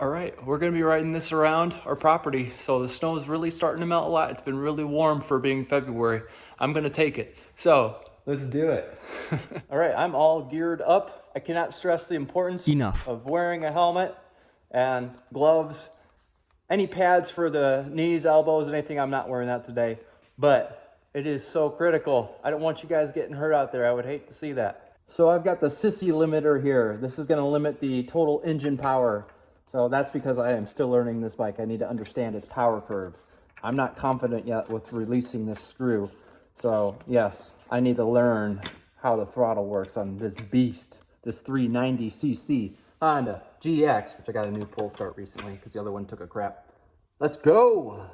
All right, we're gonna be riding this around our property. So the snow is really starting to melt a lot. It's been really warm for being February. I'm gonna take it. So let's do it. All right, I'm all geared up. I cannot stress the importance of wearing a helmet and gloves. Any pads for the knees, elbows, anything, I'm not wearing that today. But it is so critical. I don't want you guys getting hurt out there. I would hate to see that. So I've got the sissy limiter here. This is gonna limit the total engine power. So that's because I am still learning this bike. I need to understand its power curve. I'm not confident yet with releasing this screw. So yes, I need to learn how the throttle works on this beast, this 390cc Honda GX, which I got a new pull start recently because the other one took a crap. Let's go.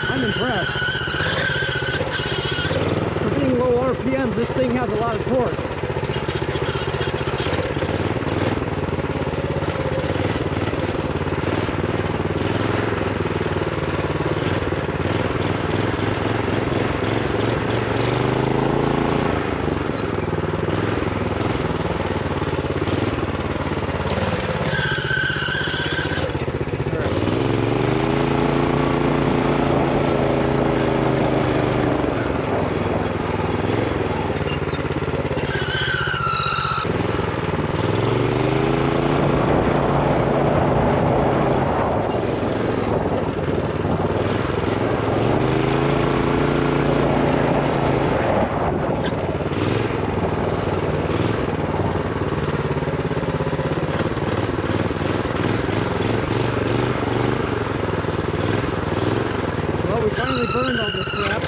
I'm impressed. For being low RPMs, this thing has a lot of torque. Finally burned all this crap.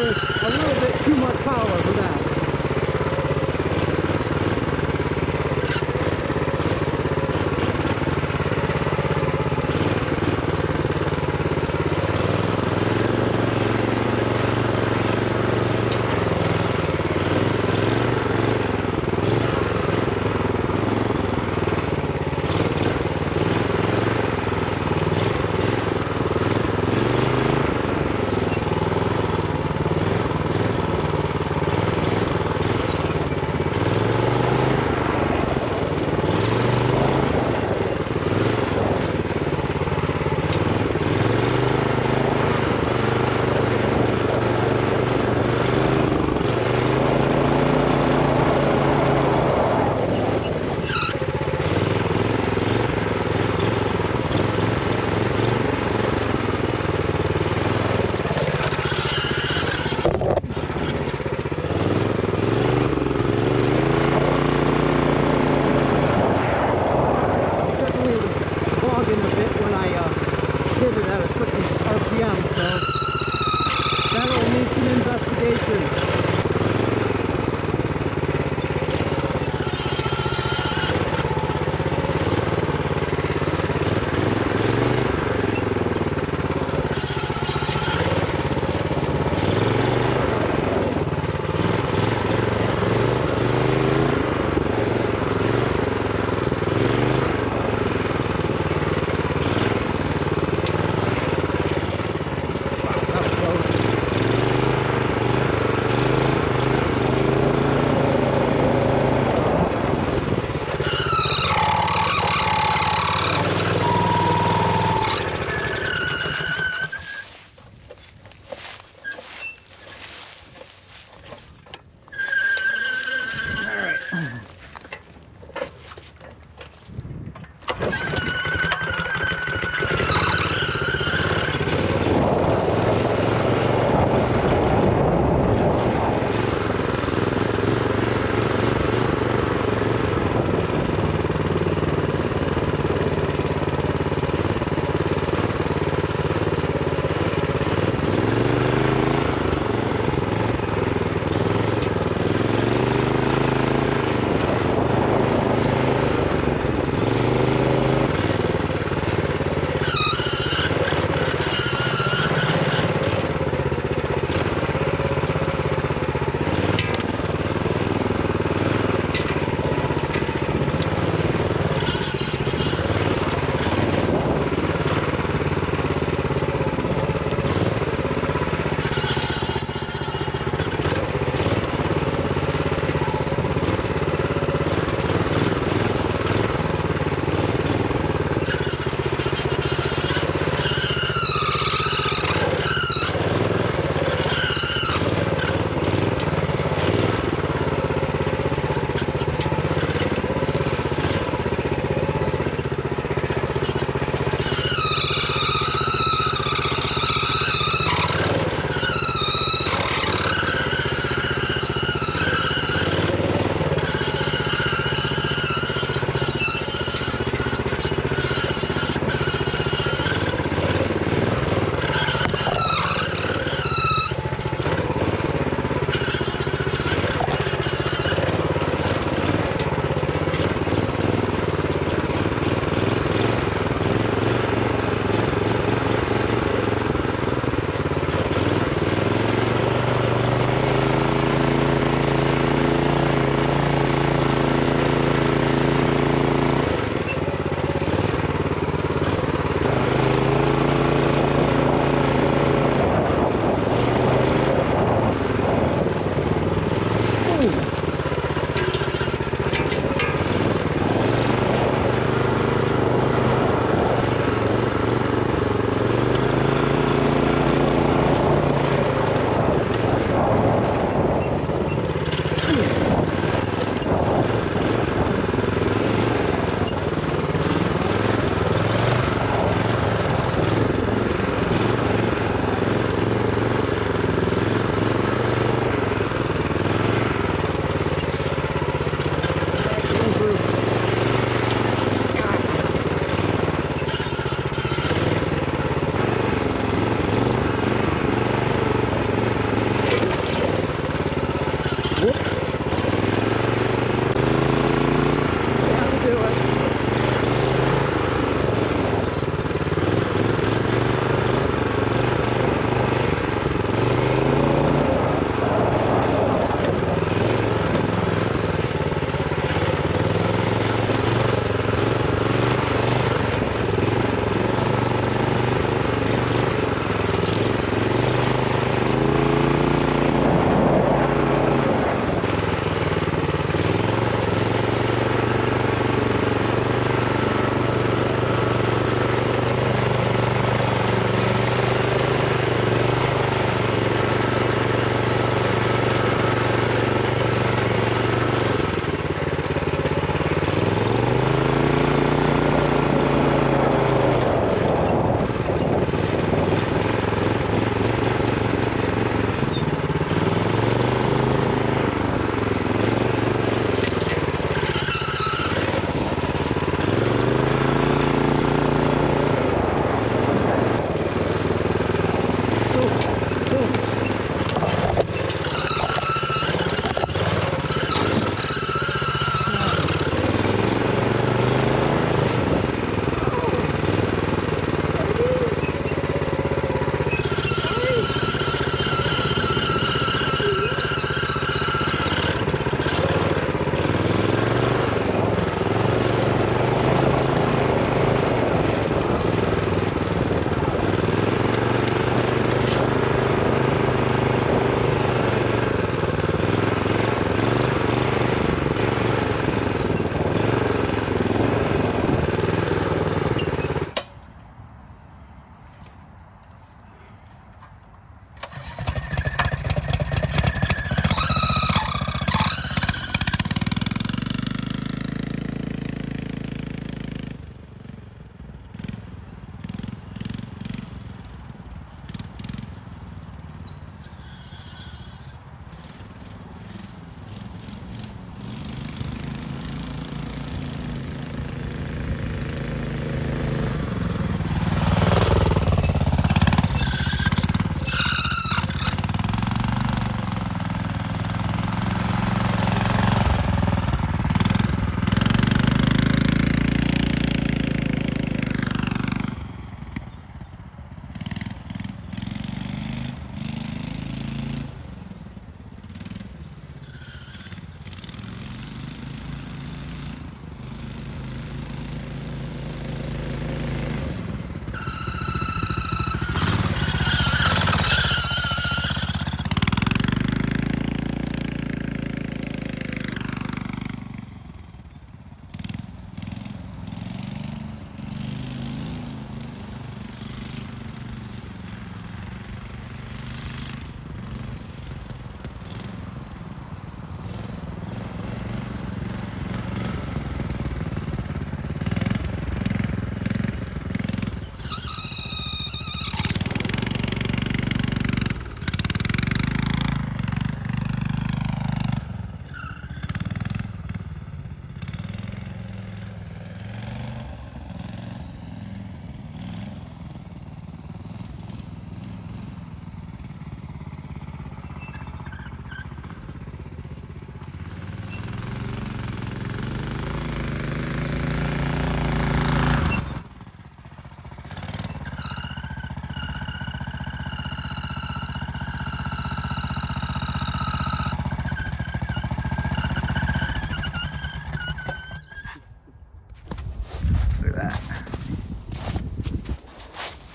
is a little bit too much power for that.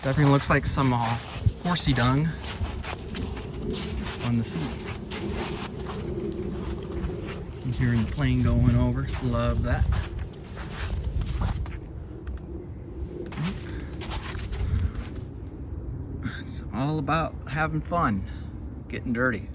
Definitely looks like some horsey dung on the seat. I'm hearing the plane going over. Love that. It's all about having fun, getting dirty.